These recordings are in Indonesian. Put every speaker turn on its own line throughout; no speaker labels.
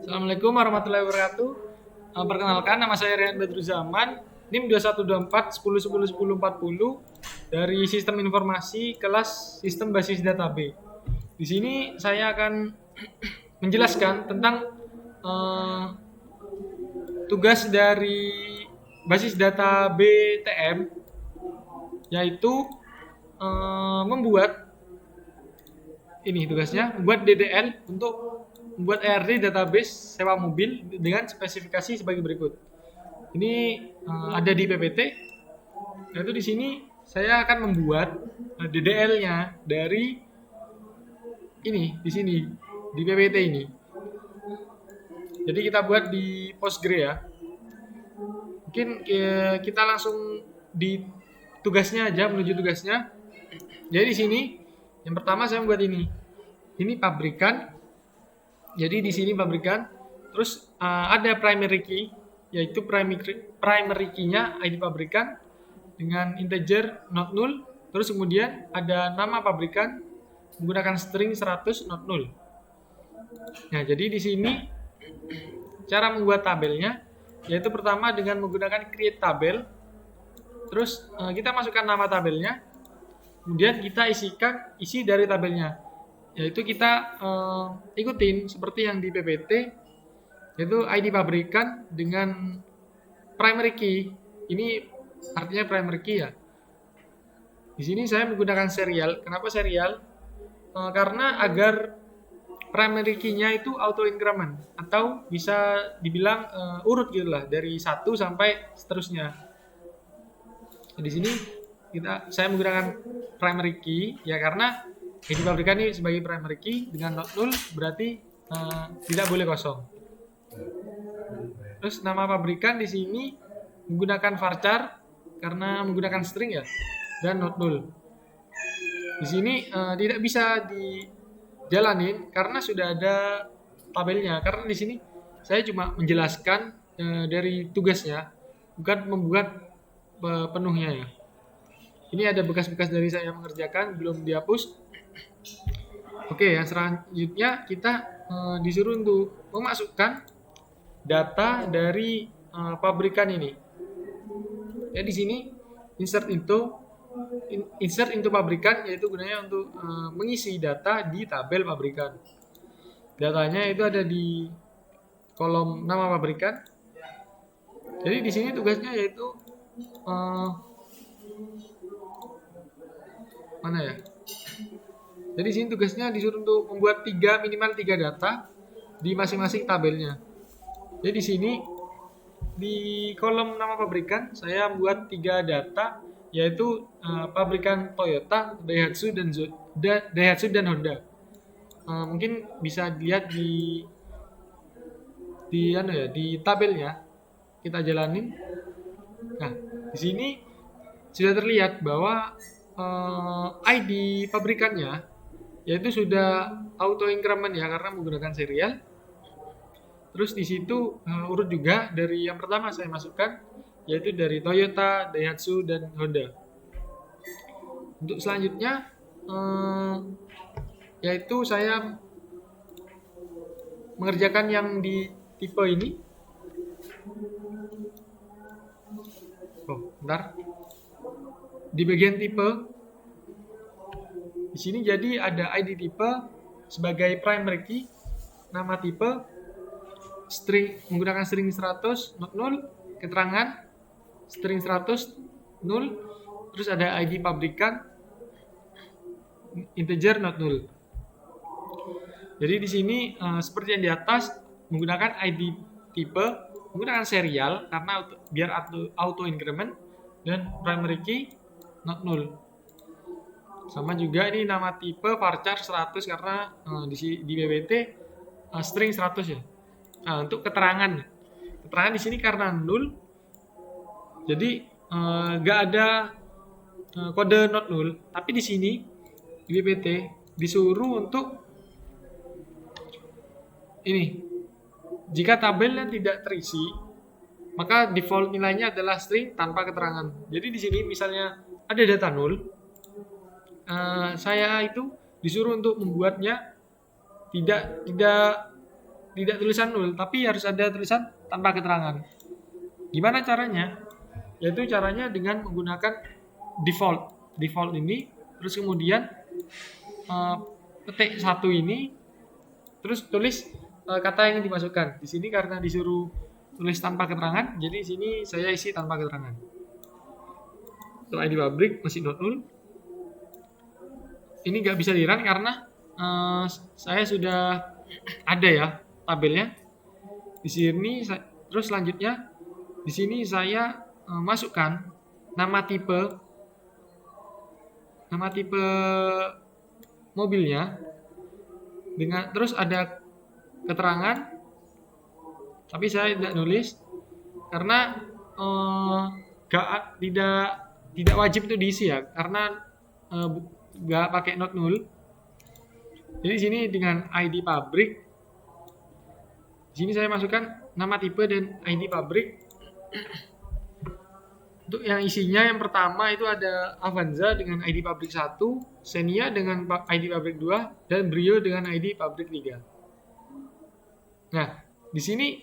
Assalamualaikum warahmatullahi wabarakatuh. Perkenalkan, nama saya Rian Badruzaman, NIM 2124 10 10 10 40 dari Sistem Informasi kelas Sistem Basis Database. Di sini saya akan menjelaskan tentang eh, tugas dari basis data BTM, yaitu membuat membuat DDL untuk membuat ERD database sewa mobil dengan spesifikasi sebagai berikut. Ini ada di PPT. Yaitu di sini saya akan membuat DDL-nya dari di sini di PPT ini. Jadi kita buat di Postgre ya. Mungkin kita langsung di tugasnya aja, menuju tugasnya. Jadi di sini yang pertama saya membuat ini. Ini pabrikan. Jadi di sini pabrikan. Terus ada primary key, yaitu primary key-nya ID pabrikan dengan integer not null. Terus kemudian ada nama pabrikan menggunakan string 100 not null. Nah, jadi di sini cara membuat tabelnya yaitu pertama dengan menggunakan create tabel. Terus kita masukkan nama tabelnya. Kemudian kita isi dari tabelnya. Yaitu kita ikutin seperti yang di PPT, yaitu ID pabrikan dengan primary key. Ini artinya primary key ya. Di sini saya menggunakan serial. Kenapa serial? Karena agar primary key-nya itu auto increment atau bisa dibilang urut gitulah dari 1 sampai seterusnya. Di sini saya menggunakan primary key ya karena ID pabrikan ini sebagai primary key dengan not null berarti tidak boleh kosong. Terus nama pabrikan di sini menggunakan varchar karena menggunakan string ya dan not null. Di sini tidak bisa dijalanin karena sudah ada tabelnya. Karena di sini saya cuma menjelaskan dari tugasnya, bukan membuat penuhnya ya. Ini ada bekas-bekas dari saya mengerjakan, belum dihapus. Oke, yang selanjutnya kita disuruh untuk memasukkan data dari pabrikan ini. Ya di sini insert into pabrikan, yaitu gunanya untuk mengisi data di tabel pabrikan. Datanya itu ada di kolom nama pabrikan. Jadi di sini tugasnya yaitu mana ya? Jadi sini tugasnya disuruh untuk membuat minimal 3 data di masing-masing tabelnya. Jadi di sini di kolom nama pabrikan saya buat 3 data, yaitu pabrikan Toyota, Daihatsu dan Honda. Mungkin bisa dilihat di tabelnya. Kita jalanin. Nah, di sini sudah terlihat bahwa ID pabrikannya yaitu sudah auto increment ya karena menggunakan serial. Terus di situ urut juga dari yang pertama saya masukkan yaitu dari Toyota, Daihatsu dan Honda. Untuk selanjutnya yaitu saya mengerjakan yang di tipe ini. Bentar. Di bagian tipe di sini jadi ada ID tipe sebagai primary key, nama tipe, menggunakan string 100 not null, keterangan string 100 null, terus ada ID pabrikan integer not null. Jadi di sini seperti yang di atas menggunakan ID tipe, menggunakan serial karena biar auto increment dan primary key not null. Sama juga ini nama tipe varchar 100 karena di PPT string 100 ya. Nah, untuk keterangan di sini karena null, jadi nggak ada kode not null. Tapi di sini di PPT disuruh untuk ini, jika tabelnya tidak terisi, maka default nilainya adalah string tanpa keterangan. Jadi di sini misalnya ada data null, saya itu disuruh untuk membuatnya tidak tidak tulisan 0, tapi harus ada tulisan tanpa keterangan. Gimana caranya? Yaitu caranya dengan menggunakan default. Default ini, terus kemudian ketik 1 ini, terus tulis kata yang dimasukkan. Di sini karena disuruh tulis tanpa keterangan, jadi di sini saya isi tanpa keterangan. Untuk ID pabrik masih not null. Ini nggak bisa di-run karena saya sudah ada ya tabelnya. Di sini terus selanjutnya di sini saya masukkan nama tipe mobilnya dengan terus ada keterangan, tapi saya tidak nulis karena tidak wajib itu diisi ya, karena nggak pakai not null. Jadi di sini dengan ID pabrik, di sini saya masukkan nama tipe dan ID pabrik. Untuk yang isinya yang pertama itu ada Avanza dengan ID pabrik 1, Xenia dengan ID pabrik 2, dan Brio dengan ID pabrik 3. Nah, di sini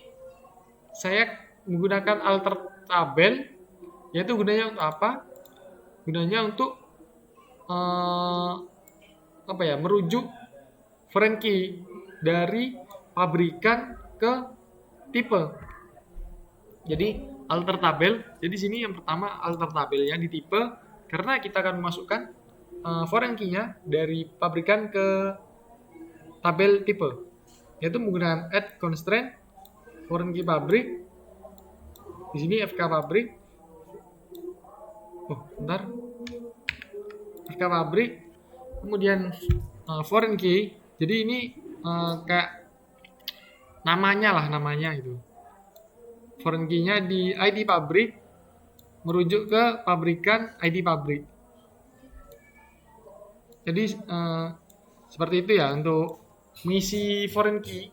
saya menggunakan alter tabel, yaitu gunanya untuk apa? Gunanya untuk merujuk foreign key dari pabrikan ke tipe. Jadi alter tabel. Jadi sini yang pertama alter tabelnya di tipe, karena kita akan memasukkan foreign key-nya dari pabrikan ke tabel tipe. Yaitu menggunakan add constraint foreign key pabrik. Di sini FK pabrik. FK pabrik. Kemudian foreign key. Jadi ini kayak namanya itu. Foreign key-nya di ID pabrik merujuk ke pabrikan ID pabrik. Jadi seperti itu ya untuk mengisi foreign key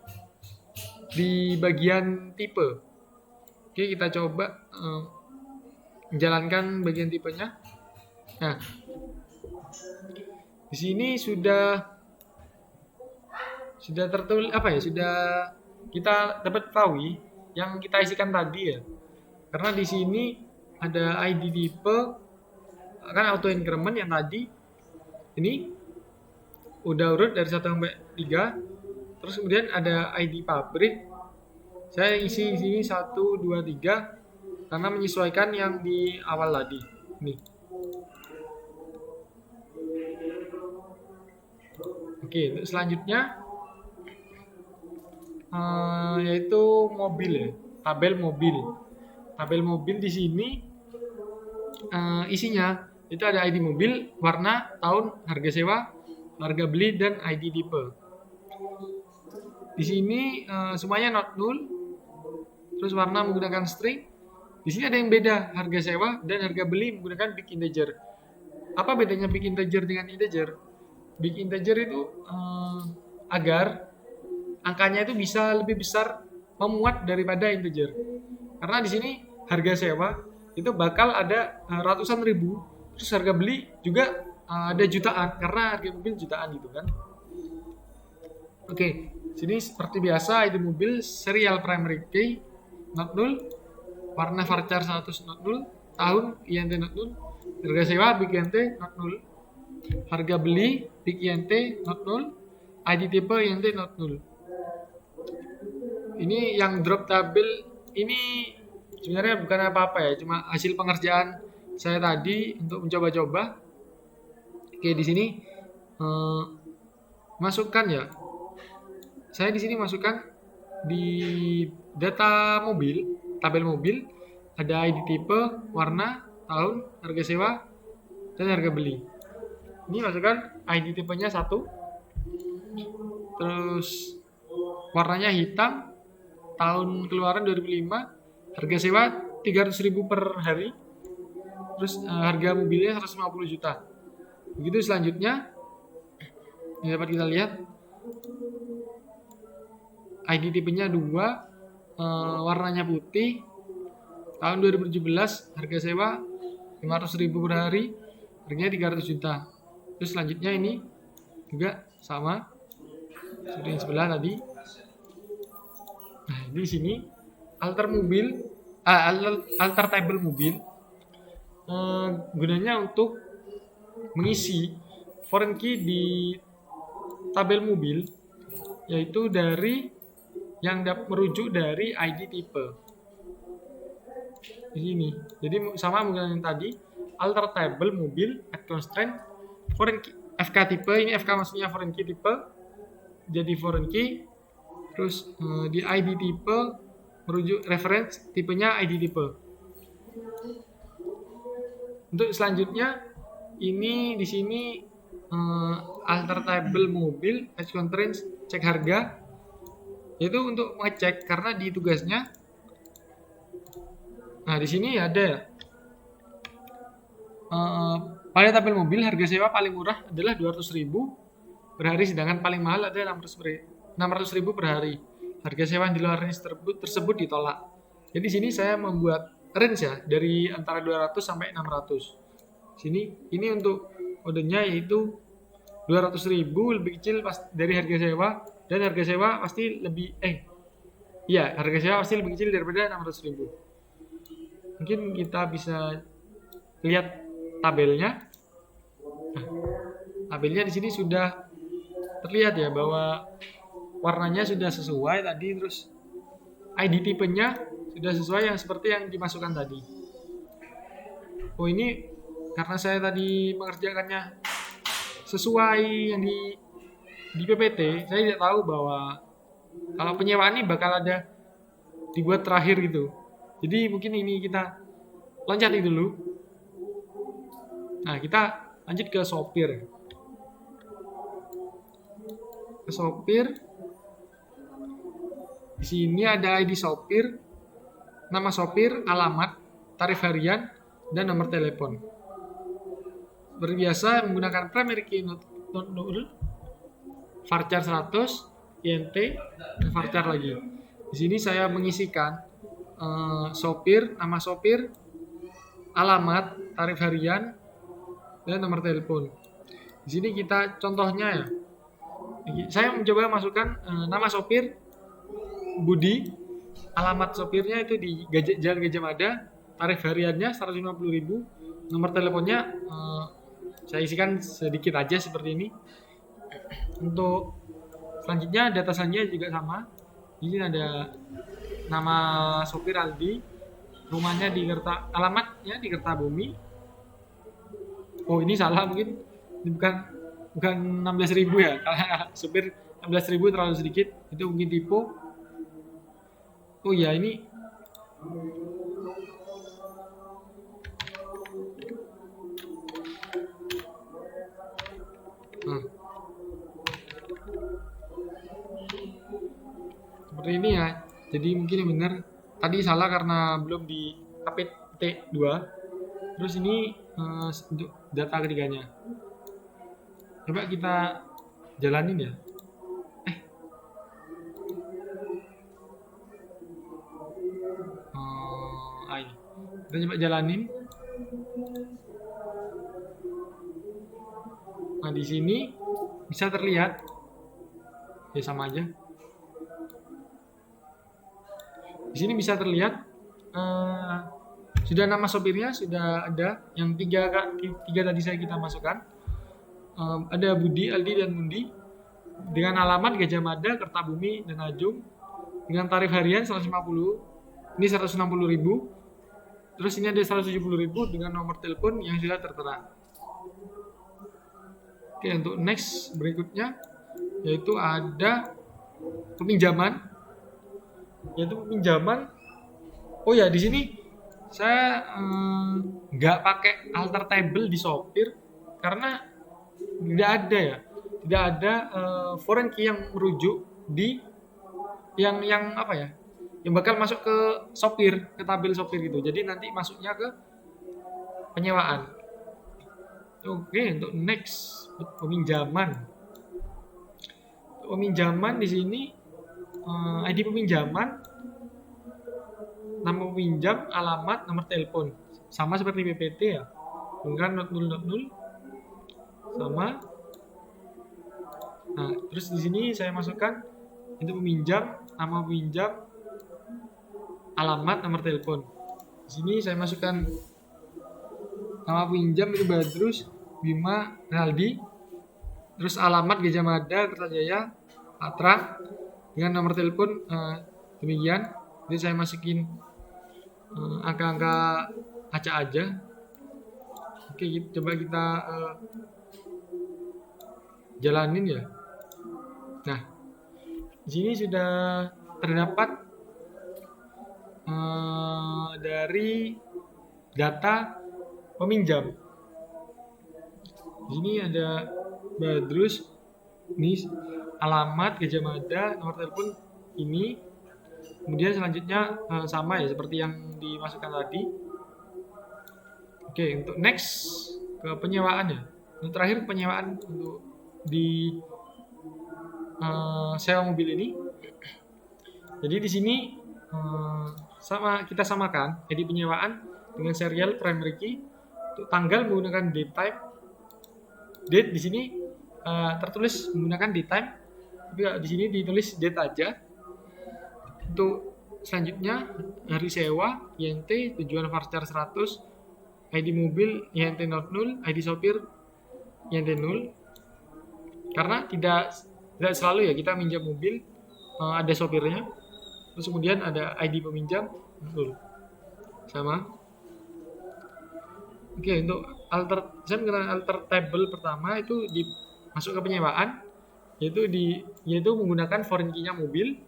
di bagian tipe. Oke, kita coba menjalankan bagian tipenya. Nah, di sini sudah tertulis sudah kita dapat tahu yang kita isikan tadi ya. Karena di sini ada ID tipe kan auto increment yang tadi. Ini udah urut dari 1 sampai 3. Terus kemudian ada ID pabrik. Saya isi di sini 1 2 3 karena menyesuaikan yang di awal tadi. Nih. Oke, untuk selanjutnya yaitu mobil ya, tabel mobil. Tabel mobil di sini isinya itu ada ID mobil, warna, tahun, harga sewa, harga beli, dan ID tipe. Di sini semuanya not null. Terus warna menggunakan string. Di sini ada yang beda, harga sewa dan harga beli menggunakan big integer. Apa bedanya big integer dengan integer? Big integer itu agar angkanya itu bisa lebih besar memuat daripada integer. Karena di sini harga sewa itu bakal ada ratusan ribu, terus harga beli juga ada jutaan karena harga mobil jutaan gitu kan. Oke, sini seperti biasa ID mobil serial primary key not null, warna varchar 100 not null, tahun INT not null, harga sewa big INT not null, harga beli big INT not null, ID tipe INT not null. Ini yang drop tabel ini sebenarnya bukan apa-apa ya, cuma hasil pengerjaan saya tadi untuk mencoba-coba. Oke, di sini masukkan ya. Saya di sini masukkan di data mobil, tabel mobil, ada ID tipe, warna, tahun, harga sewa, dan harga beli. Ini masukkan ID tipenya 1. Terus warnanya hitam, tahun keluaran 2005, harga sewa 300.000 per hari, terus harga mobilnya 150 juta. Begitu selanjutnya, yang dapat kita lihat ID tipenya 2, warnanya putih, tahun 2017, harga sewa 500.000 per hari, harganya 300 juta. Terus selanjutnya ini juga sama seperti yang sebelah tadi. Nah, di sini alter mobil, alter table mobil gunanya untuk mengisi foreign key di tabel mobil, yaitu dari yang merujuk dari ID tipe di sini. Jadi sama dengan yang tadi, alter table mobil at constraint foreign key FK tipe, ini FK maksudnya foreign key tipe, jadi foreign key, terus di ID tipe merujuk reference tipenya ID tipe. Untuk selanjutnya ini di sini alter table mobil at constraint cek harga, yaitu untuk mengecek karena di tugasnya. Nah, di sini ada pada tabel mobil harga sewa paling murah adalah 200.000 per hari, sedangkan paling mahal adalah 600.000 per hari. Harga sewa yang di luar range tersebut ditolak. Jadi di sini saya membuat range ya dari antara 200 sampai 600. Sini ini untuk kodenya yaitu 200.000 lebih kecil dari harga sewa, dan harga sewa pasti lebih harga sewa pasti lebih kecil daripada 600.000. Mungkin kita bisa lihat tabelnya. Nah, tabelnya di sini sudah terlihat ya bahwa warnanya sudah sesuai tadi, terus ID tipenya sudah sesuai yang seperti yang dimasukkan tadi. Oh, ini karena saya tadi mengerjakannya sesuai yang di PPT, saya tidak tahu bahwa kalau penyewaan ini bakal ada dibuat terakhir gitu. Jadi mungkin ini kita loncat dulu. Nah, kita lanjut ke sopir. Ke sopir. Di sini ada ID sopir, nama sopir, alamat, tarif harian, dan nomor telepon. Seperti biasa menggunakan primary key not null, varchar 100, int, dan varchar lagi. Di sini saya mengisikan sopir, nama sopir, alamat, tarif harian, dan nomor telepon. Di sini kita contohnya ya. Saya mencoba masukkan nama sopir Budi, alamat sopirnya itu di Jalan Gajah Mada, tarif hariannya 150.000, nomor teleponnya saya isikan sedikit aja seperti ini. Untuk selanjutnya data selanjutnya juga sama. Di sini ada nama sopir Aldi, rumahnya di alamatnya di Kertabumi. Oh, ini salah mungkin. Ini bukan 16.000 ya. Kalau supir 16.000 terlalu sedikit. Itu mungkin tipe. Oh ya, ini seperti ini ya. Jadi mungkin yang benar tadi salah karena belum di update T2. Terus ini untuk data ketiganya. Coba kita jalanin ya. Ini. Kita coba jalanin. Nah, di sini bisa terlihat. Ya sama aja. Di sini bisa terlihat sudah nama sopirnya sudah ada, yang tiga tadi kita masukkan. Ada Budi, Aldi, dan Mundi dengan alamat Gajah Mada, Kertabumi, dan Ajung dengan tarif harian 150, ini 160.000. Terus ini ada 170.000 dengan nomor telepon yang sudah tertera. Oke, untuk next berikutnya yaitu ada peminjaman. Oh ya, di sini saya nggak pakai alter table di sopir karena tidak ada foreign key yang merujuk di yang apa ya, yang bakal masuk ke sopir, ke tabel sopir gitu. Jadi nanti masuknya ke penyewaan. Oke, untuk next peminjaman. Peminjaman di sini ID peminjaman, nama peminjam, alamat, nomor telepon. Sama seperti PPT ya. Bukan not null sama. Nah, terus di sini saya masukkan itu peminjam, nama peminjam, alamat, nomor telepon. Di sini saya masukkan nama pinjam itu Badrus Bima Renaldi, terus alamat Gajah Mada Kertajaya Patra, dengan nomor telepon demikian. Jadi saya masukin angka-angka acak aja. Oke, coba kita jalanin ya. Nah, di sini sudah terdapat dari data peminjam. Di sini ada Badrus, ini alamat Gajah Mada, nomor telepon ini. Kemudian selanjutnya sama ya seperti yang dimasukkan tadi. Oke, untuk next ke penyewaan ya. Untuk terakhir penyewaan untuk di sewa mobil ini. Jadi di sini kita samakan ID penyewaan dengan serial primary key. Untuk tanggal menggunakan date type. Date di sini tertulis menggunakan date type, tapi di sini ditulis date aja. Untuk selanjutnya hari sewa INT, tujuan Varchar 100, ID mobil INT 00, ID sopir INT 0. Karena tidak selalu ya kita minjam mobil ada sopirnya. Terus kemudian ada ID peminjam 0. Sama. Oke, untuk saya menggunakan alter table pertama itu masuk ke penyewaan, yaitu menggunakan foreign key-nya mobil,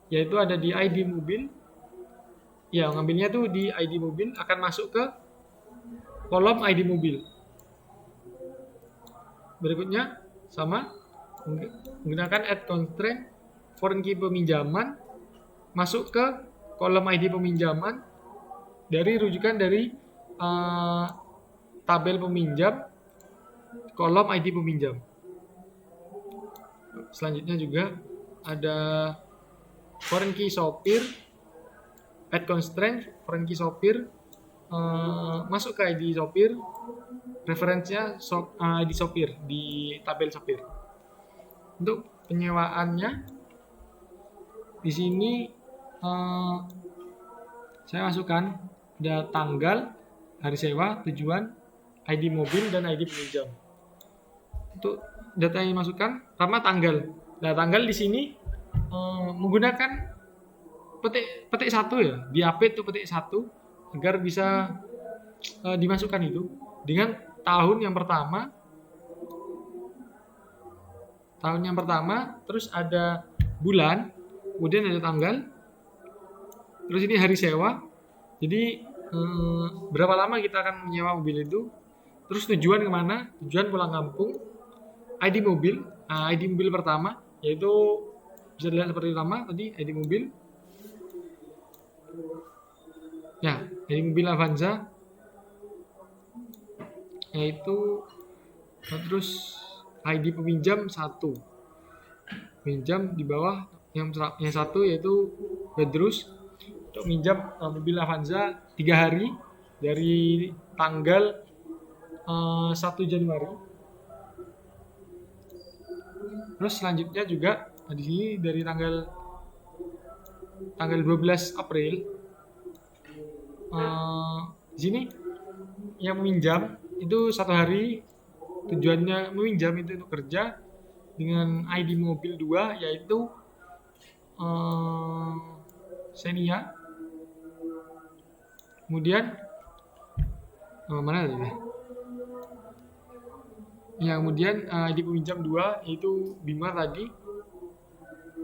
yaitu ada di ID mobil. Ya, ngambilnya tuh di ID mobil, akan masuk ke kolom ID mobil. Berikutnya sama, menggunakan add constraint foreign key peminjaman, masuk ke kolom ID peminjaman dari rujukan dari tabel peminjam, kolom ID peminjam. Selanjutnya juga ada foreign key sopir, add constraint foreign key sopir, masuk ke ID sopir, referensinya ID sopir di tabel sopir. Untuk penyewaannya di sini saya masukkan ada tanggal, hari sewa, tujuan, ID mobil, dan ID peminjam. Untuk data yang dimasukkan, pertama tanggal. Nah, tanggal di sini menggunakan petik 1 ya, di AP itu petik 1 agar bisa dimasukkan itu dengan tahun yang pertama. Tahun yang pertama, terus ada bulan, kemudian ada tanggal, terus ini hari sewa. Jadi berapa lama kita akan menyewa mobil itu, terus tujuan kemana, tujuan pulang kampung, ID mobil, ID mobil pertama, yaitu bisa dilihat seperti lama tadi ID mobil ya, ID mobil Avanza, yaitu terus ID peminjam 1, peminjam di bawah yang satu yaitu Badrus, untuk minjam mobil Avanza 3 hari dari tanggal 1 Januari. Terus selanjutnya juga di sini dari tanggal 12 April. Di sini yang meminjam itu 1 hari, tujuannya meminjam itu untuk kerja dengan ID mobil 2 yaitu Xenia. Kemudian mana tadi? Ya, kemudian ID peminjam 2 yaitu Bima tadi.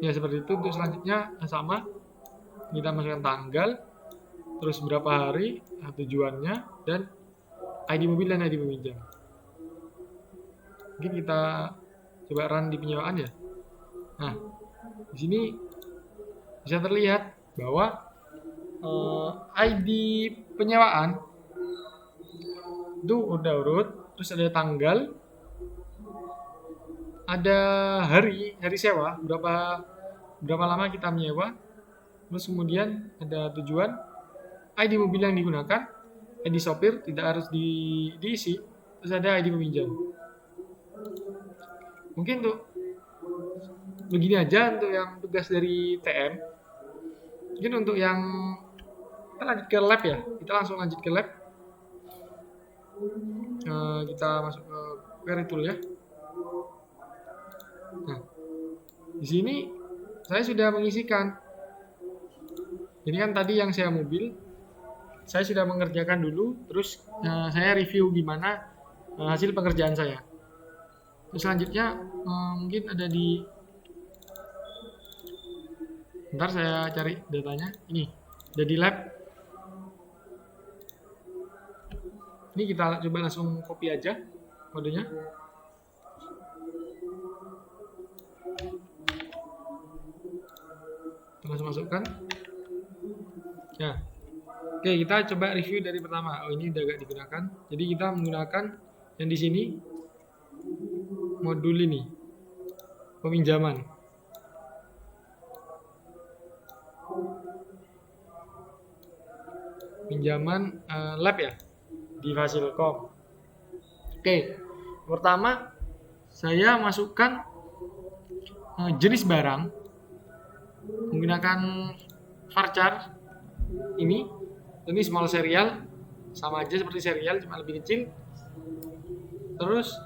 Ya, seperti itu. Untuk selanjutnya sama, kita masukkan tanggal, terus berapa hari, tujuannya, dan ID mobil dan ID peminjam. Mungkin kita coba run di penyewaan ya. Nah, di sini bisa terlihat bahwa ID penyewaan itu udah urut, terus ada tanggal, ada hari sewa, berapa lama kita menyewa, terus kemudian ada tujuan, ID mobil yang digunakan, ID sopir tidak harus diisi, terus ada ID peminjam. Mungkin tuh begini aja untuk yang tugas dari TM. Mungkin untuk yang Kita lanjut ke lab ya. Kita langsung lanjut ke lab. Kita masuk ke query tool ya. Nah, di sini saya sudah mengisikan. Ini kan tadi yang saya mobil, saya sudah mengerjakan dulu, terus saya review gimana hasil pekerjaan saya. Terus selanjutnya mungkin ada di, ntar saya cari datanya. Ini ada di lab. Ini kita coba langsung copy aja kodenya. Kita langsung masukkan. Ya, oke, kita coba review dari pertama. Oh, ini udah gak digunakan. Jadi kita menggunakan yang di sini, modul ini, peminjaman. Pinjaman lab ya, di Fasilkom. Oke, pertama saya masukkan jenis barang menggunakan varchar. Ini small serial, sama aja seperti serial, cuma lebih kecil. Terus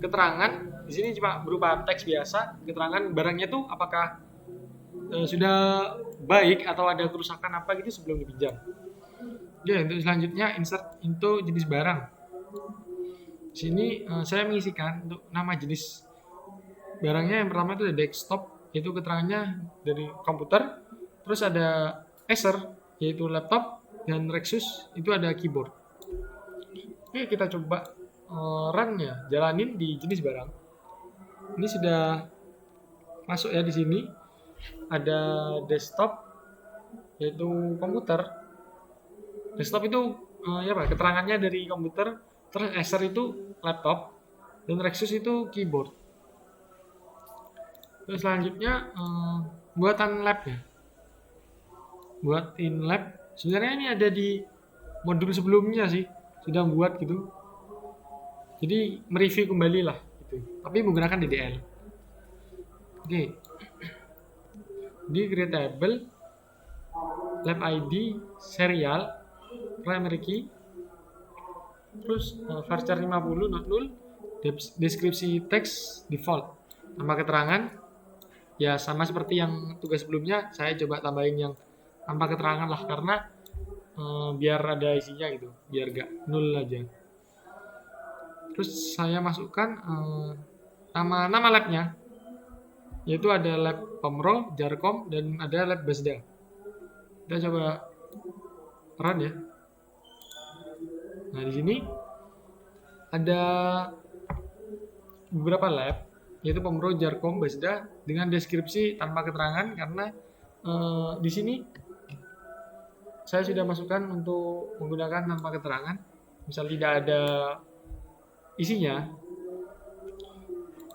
keterangan di sini cuma berupa teks biasa, keterangan barangnya tuh apakah sudah baik atau ada kerusakan apa gitu sebelum dipinjam. Oke, untuk selanjutnya insert into jenis barang. Di sini saya mengisikan untuk nama jenis barangnya. Yang pertama itu ada desktop, yaitu keterangannya dari komputer. Terus ada Acer, yaitu laptop, dan Rexus itu ada keyboard. Oke, kita coba run ya, jalanin di jenis barang. Ini sudah masuk ya. Di sini ada desktop, yaitu komputer. Desktop itu ya Pak, keterangannya dari komputer. Terus Acer itu laptop, dan Rexus itu keyboard. Terus selanjutnya buatan lab ya. Buat in lab, sebenarnya ini ada di modul sebelumnya sih, sudah buat gitu. Jadi mereview kembali lah gitu, tapi menggunakan DDL. Oke, di creatable, lab ID, serial, primary key, terus varchar 50 not null, deskripsi teks default, nama keterangan ya sama seperti yang tugas sebelumnya. Saya coba tambahin yang tanpa keterangan lah, karena biar ada isinya gitu, biar gak nul aja. Terus saya masukkan nama labnya, yaitu ada lab Pomro, Jarkom, dan ada lab Basda. Kita coba run ya. Nah, di sini ada beberapa lab, yaitu Pomro, Jarkom, Basda, dengan deskripsi tanpa keterangan, karena di sini saya sudah masukkan untuk menggunakan tanpa keterangan. Misal tidak ada isinya.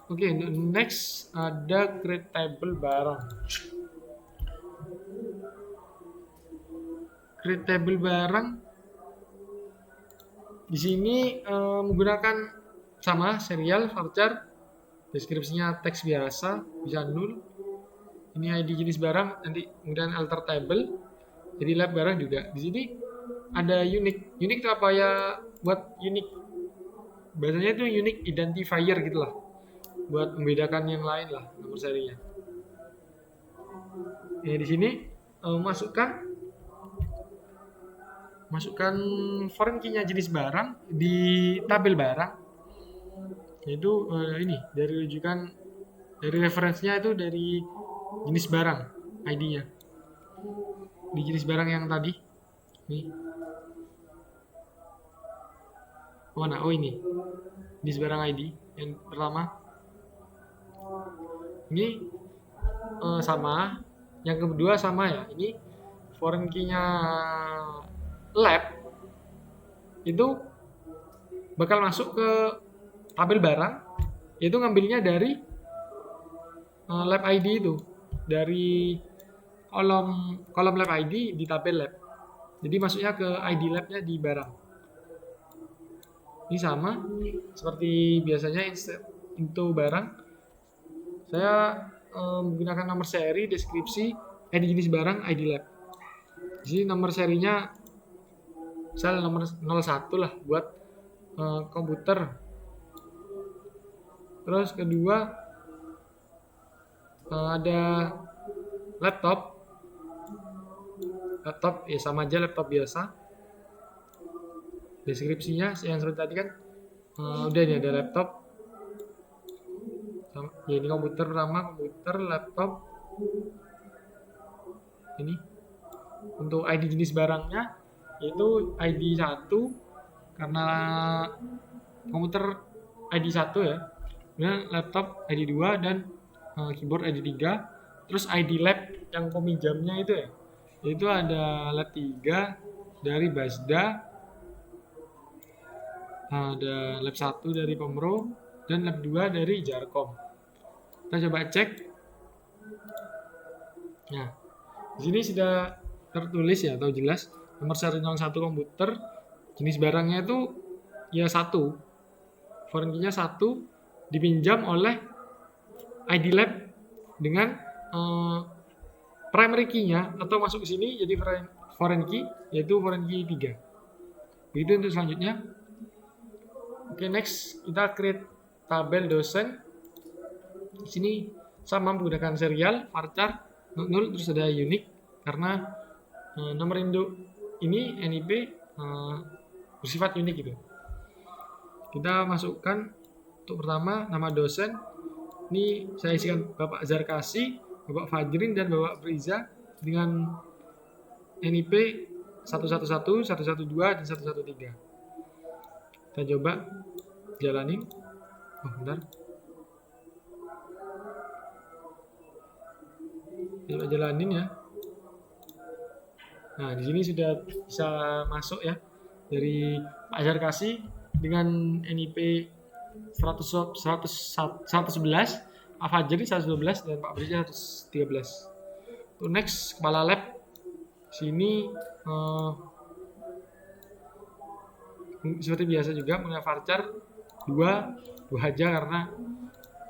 Oke, next ada creatable barang. Creatable barang di sini menggunakan sama serial, varchar, deskripsinya teks biasa, bisa null. Ini ID jenis barang, nanti kemudian alter table. Jadi lab barang juga. Di sini ada unique. Unique itu apa ya? Buat unique, bahasanya itu unique identifier gitulah, buat membedakan yang lain lah nomor serinya. Di sini masukkan foreign key-nya jenis barang di tabel barang, yaitu ini dari rujukan, dari referensinya itu dari jenis barang ID-nya. Di jenis barang yang tadi nih, mana? Oh, ini jenis barang ID yang pertama ini sama, yang kedua sama ya. Ini foreign key-nya lab itu bakal masuk ke tabel barang, yaitu ngambilnya dari lab ID itu, dari kolom lab ID di tabel lab. Jadi masuknya ke ID labnya di barang. Ini sama seperti biasanya into barang. Saya menggunakan nomor seri, deskripsi, ID jenis barang, ID lab. Di sini nomor serinya misal nomor 01 lah buat komputer. Terus kedua ada laptop ya sama aja laptop biasa. Deskripsinya yang seperti tadi kan udah ini ada laptop ya, ini komputer pertama, komputer, laptop. Ini untuk ID jenis barangnya yaitu ID 1 karena komputer ID 1 ya, kemudian laptop ID 2 dan keyboard ID 3. Terus ID lab yang peminjamnya itu ya, itu ada lab 3 dari Basda, ada lab 1 dari Pemro, dan lab 2 dari Jarkom. Kita coba cek. Nah, di sini sudah tertulis ya atau jelas nomor seri 01 komputer, jenis barangnya itu ya 1, foreign key-nya 1, dipinjam oleh ID lab dengan primary key-nya atau masuk ke sini jadi foreign key, yaitu foreign key 3. Begitu untuk selanjutnya. Oke, next kita create tabel dosen. Di sini sama menggunakan serial, varchar, 0, terus ada unique karena nomor induk ini NIP bersifat unik gitu. Kita masukkan untuk pertama nama dosen. Ini saya isikan Bapak Zarkasi, Bapak Fajrin, dan Bapak Friza dengan NIP 111, 112, dan 113. Kita coba jalanin. Oh, bentar. Kita jalanin ya. Nah, di sini sudah bisa masuk ya dari Pak Zarkasi dengan NIP 111, Pak Fajri 112, dan Pak Friza 113. Untuk next kepala lab sini seperti biasa juga punya varchar 2 aja karena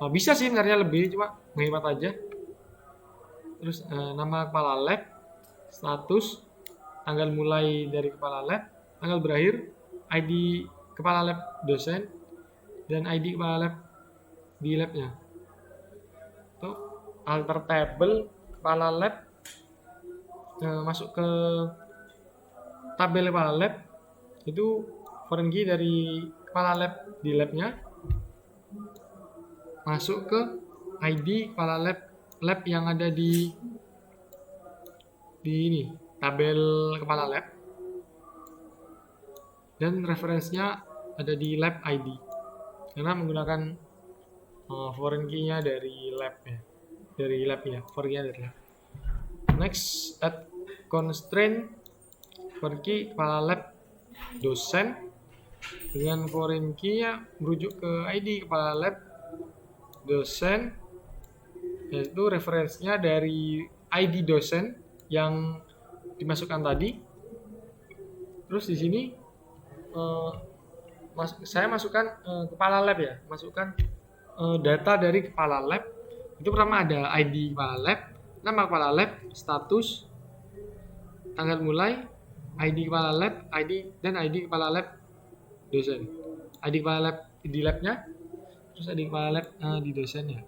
bisa sih sebenarnya lebih, cuma menghemat aja. Terus nama kepala lab, status, tanggal mulai dari kepala lab, tanggal berakhir, ID kepala lab dosen, dan ID kepala lab di labnya. Itu alter table kepala lab, masuk ke tabel kepala lab, itu foreign key dari kepala lab di labnya, masuk ke ID kepala lab yang ada di ini tabel kepala lab, dan referensinya ada di lab ID karena menggunakan foreign key-nya dari lab ya, foreign key-nya dari lab. Next, add constraint foreign key kepala lab dosen dengan foreign key-nya merujuk ke ID kepala lab dosen, yaitu referensinya dari ID dosen yang dimasukkan tadi. Terus di sini saya masukkan kepala lab ya, masukkan data dari kepala lab. Itu pertama ada ID kepala lab, nama kepala lab, status, tanggal mulai, ID kepala lab, dan ID kepala lab dosen. ID kepala lab di labnya, terus ID kepala lab di dosennya.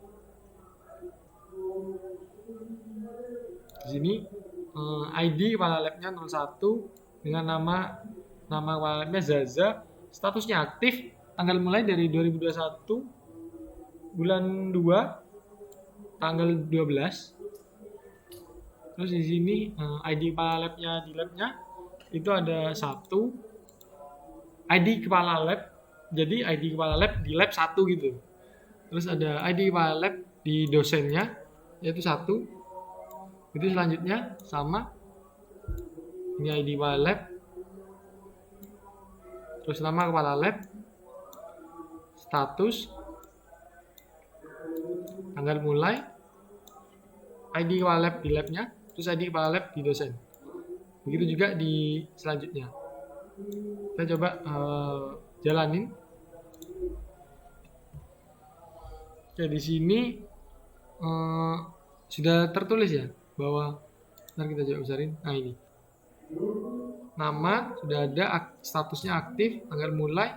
Di sini ID kepala labnya 01 dengan nama kepala labnya Zaza, statusnya aktif, tanggal mulai dari 2021 bulan 2 tanggal 12. Terus di sini ID kepala labnya di labnya itu ada 1 ID kepala lab, jadi ID kepala lab di lab 1 gitu. Terus ada ID kepala lab di dosennya yaitu 1. Itu selanjutnya sama, ini ID kepala lab, terus nama kepala lab, status, tanggal mulai, ID kepala lab di labnya, terus ID kepala lab di dosen. Begitu juga di selanjutnya. Kita coba jalanin. Oke, di sini sudah tertulis ya bahwa, ntar kita coba besarin. Nah, ini nama sudah ada, statusnya aktif, tanggal mulai,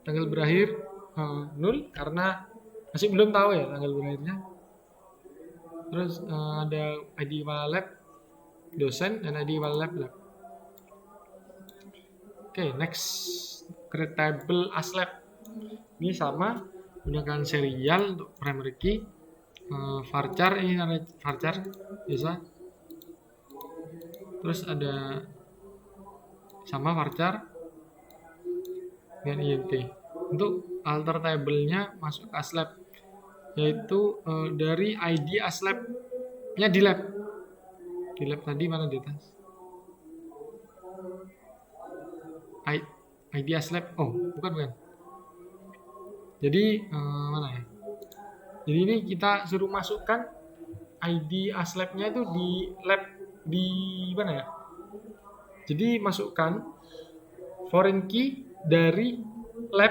tanggal berakhir 0 karena masih belum tahu ya tanggal berakhirnya. Terus ada ID kepala lab dosen dan ID kepala lab. Oke, next, create table as lab. Ini sama, gunakan serial untuk primary key. Varchar, ini ada varchar biasa. Terus ada sama varchar dengan int. Untuk alter table-nya masuk ke as lab, yaitu dari ID as lab-nya di lab. Di lab tadi mana di atas? ID as lab. Oh, bukan. Jadi mana ya? Jadi ini kita suruh masukkan ID as lab-nya itu di lab di mana ya? Jadi masukkan foreign key dari lab,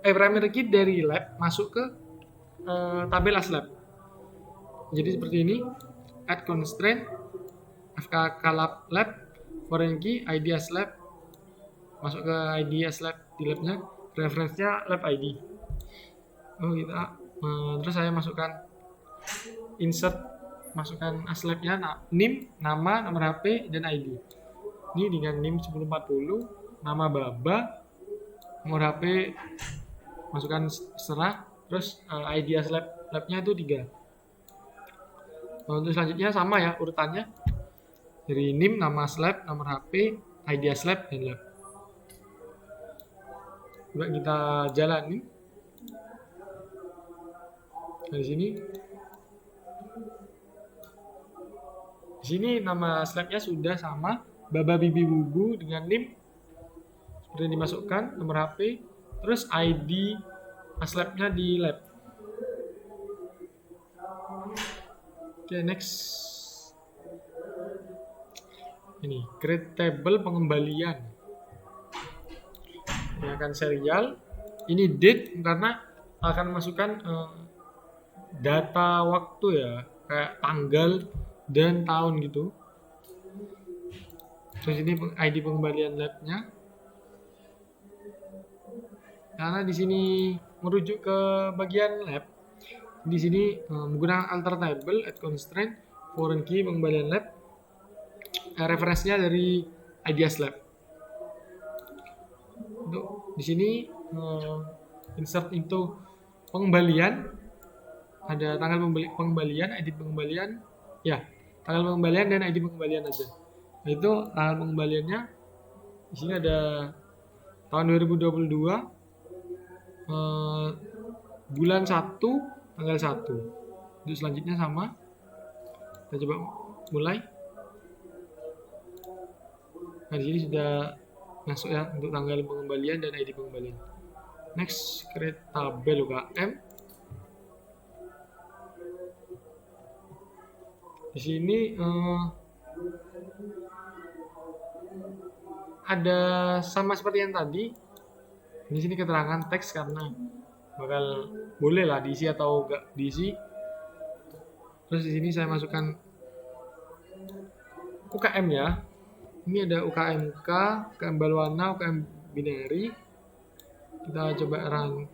primary key dari lab masuk ke tabel as lab. Jadi seperti ini, add constraint fkk lab foreign key ID as lab masuk ke ID as lab di labnya, reference-nya lab ID. Terus saya masukkan insert, masukkan as lab-nya NIM, nama, nomor HP, dan ID. Ini dengan NIM 1040, nama baba, nomor HP masukkan serah, terus ID as lab-nya itu 3. Untuk selanjutnya sama ya urutannya, dari NIM, nama as lab, nomor HP, ID as lab, dan lab. Coba kita jalanin. Nah, di sini nama slabnya sudah sama, baba bibi bubu dengan NIM seperti yang dimasukkan, nomor HP, terus ID slabnya di lab. Oke, next. Ini create table pengembalian. Ini akan serial. Ini date karena akan masukkan data waktu ya, kayak tanggal dan tahun gitu. Terus ini ID pengembalian labnya. Karena di sini merujuk ke bagian lab. Di sini menggunakan alter table, add constraint, foreign key pengembalian lab. Referensinya dari ID as lab. Untuk di sini insert into pengembalian, ada tanggal pengembalian, ID pengembalian, ya tanggal pengembalian dan ID pengembalian aja. Itu tanggal pengembaliannya di sini ada tahun 2022, bulan 1, tanggal 1. Untuk selanjutnya sama, kita coba mulai. Nah, di sini sudah masuk ya untuk tanggal pengembalian dan ID pengembalian. Next, create tabel UKM. Di sini ada sama seperti yang tadi. Di sini keterangan teks karena bakal boleh lah diisi atau enggak diisi. Terus di sini saya masukkan UKM ya. Ini ada UKMK, UKM Balwana, UKM Binary. Kita coba run.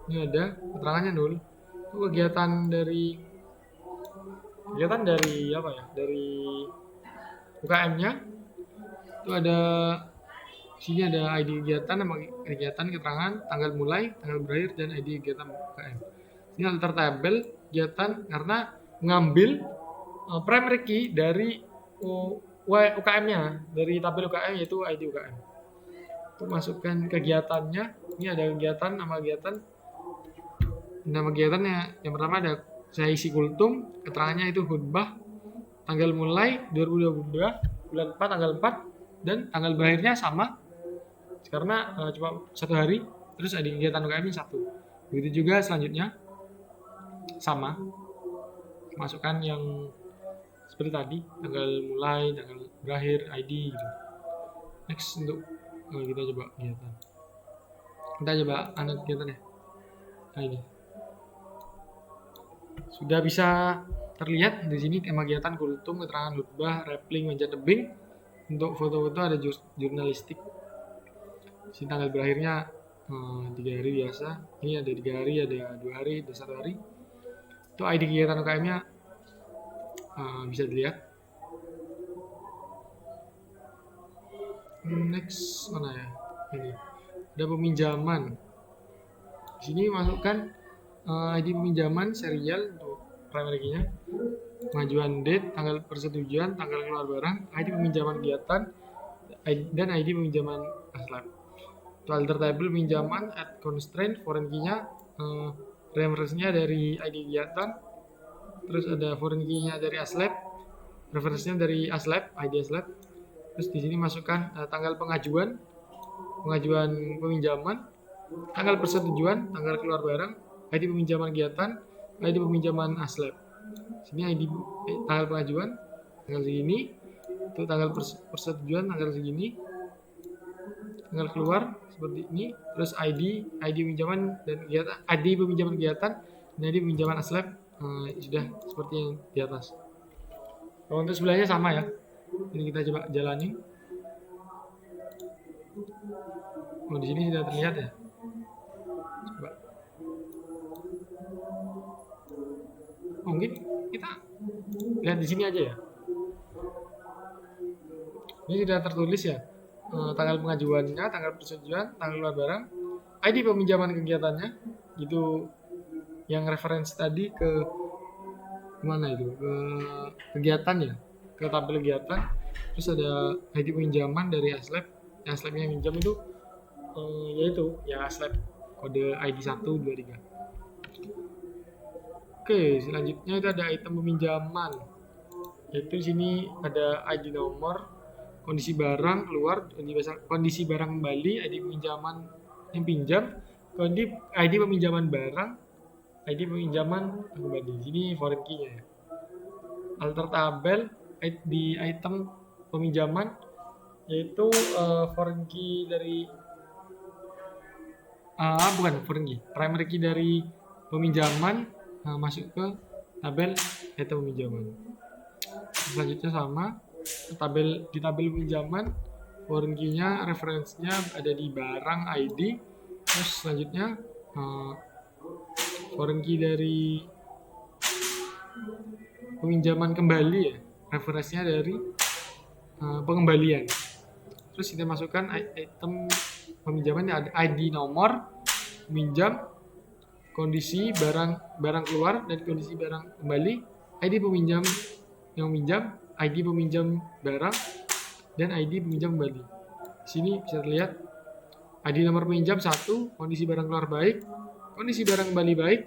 Ini ada keterangannya 0. Itu kegiatan dari apa ya? Dari UKM-nya. Itu ada sini ada ID kegiatan, nama kegiatan, keterangan, tanggal mulai, tanggal berakhir, dan ID kegiatan UKM. Ini alter table kegiatan karena mengambil primary key dari UKM-nya, dari tabel UKM yaitu ID UKM. Untuk masukkan kegiatannya, ini ada kegiatan, nama kegiatannya yang pertama ada saya isi kultum, keterangannya itu khutbah, tanggal mulai 2022, bulan 4, tanggal 4, dan tanggal berakhirnya sama karena cuma 1 hari, terus ada kegiatan UKM-nya 1. Begitu juga selanjutnya sama, masukkan yang seperti tadi, tanggal mulai, tanggal berakhir, ID gitu. Next, untuk kita coba kegiatan. Kita coba anak kegiatan ya. Nah, ini sudah bisa terlihat di sini tema kegiatan kultum, keterangan khutbah, rappling, meja tebing, Untuk foto-foto ada jurnalistik. Sini tanggal berakhirnya 3 hari biasa. Ini ada 3 hari, ada 2 hari, ada 1 hari. Itu ID kegiatan UKM-nya bisa dilihat. Next mana ya? Ini ada peminjaman. Di sini masukkan ID peminjaman serial untuk primary key-nya, pengajuan date, tanggal persetujuan, tanggal keluar barang, ID peminjaman kegiatan, dan ID peminjaman aslab. Alter table pinjaman at constraint, foreign key-nya, reference-nya dari ID kegiatan, terus ada foreign key-nya dari aslab, reference-nya dari aslab, ID aslab. Terus di sini masukkan tanggal pengajuan peminjaman, tanggal persetujuan, tanggal keluar barang, ID peminjaman kegiatan, ID peminjaman aslab. Sini ID tanggal pengajuan tanggal segini, itu tanggal persetujuan tanggal segini, tanggal keluar seperti ini, terus ID peminjaman dan kegiatan, ID peminjaman kegiatan, dan ID peminjaman aslab sudah seperti yang di atas. Kalau untuk sebelahnya sama ya. Ini kita coba jalani. Oh, di sini sudah terlihat ya. Coba. Oh, mungkin kita lihat di sini aja ya. Ini sudah tertulis ya. Tanggal pengajuannya, tanggal persetujuan, tanggal keluar barang, ID peminjaman kegiatannya, itu yang referensi tadi ke mana itu, ke kegiatan ya, ke tabel kegiatan. Terus ada ID peminjaman dari aslab, yang aslabnya minjam itu yaitu ya aslab kode ID 123. Oke, selanjutnya itu ada item peminjaman, yaitu di sini ada ID nomor, kondisi barang keluar, kondisi barang kembali, ID peminjaman yang pinjam, ID peminjaman barang, ID peminjaman kembali. Ini foreign key-nya ya. Alter tabel di item peminjaman, yaitu foreign key dari bukan foreign key, primary key dari peminjaman masuk ke tabel item peminjaman. Selanjutnya sama, di tabel peminjaman, foreign key-nya, referensinya ada di barang ID. Terus selanjutnya foreign key dari peminjaman kembali ya, referensinya dari pengembalian. Terus kita masukkan item peminjaman yang ada ID nomor peminjam, kondisi barang keluar dan kondisi barang kembali, ID peminjam yang minjam, ID peminjam barang, dan ID peminjam kembali. Sini bisa terlihat ID nomor peminjam 1, kondisi barang keluar baik, kondisi barang kembali baik,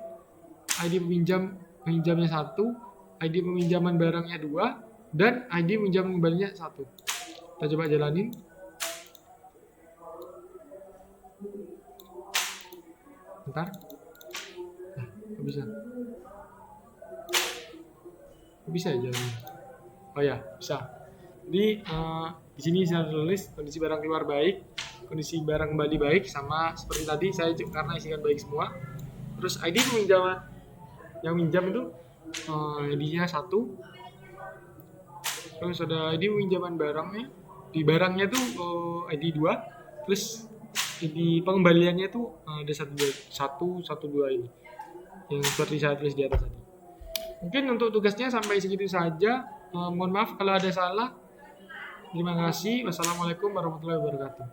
ID peminjamnya 1, ID peminjaman barangnya 2, dan ID peminjam kembalinya 1. Kita coba jalanin. Bentar. Nah, bisa. Bisa ya jalan. Oh ya, bisa. Jadi di sini saya tulis kondisi barang keluar baik, kondisi barang kembali baik, sama seperti tadi saya karena isikan baik semua. Terus ID peminjaman yang minjam itu ID-nya 1. Terus ada ID peminjaman barangnya. Di barangnya tuh ID 2. Terus di pengembaliannya tuh ada 112 ini. Yang seperti saya tulis di atas tadi. Mungkin untuk tugasnya sampai segitu saja. Mohon maaf kalau ada salah. Terima kasih. Wassalamualaikum warahmatullahi wabarakatuh.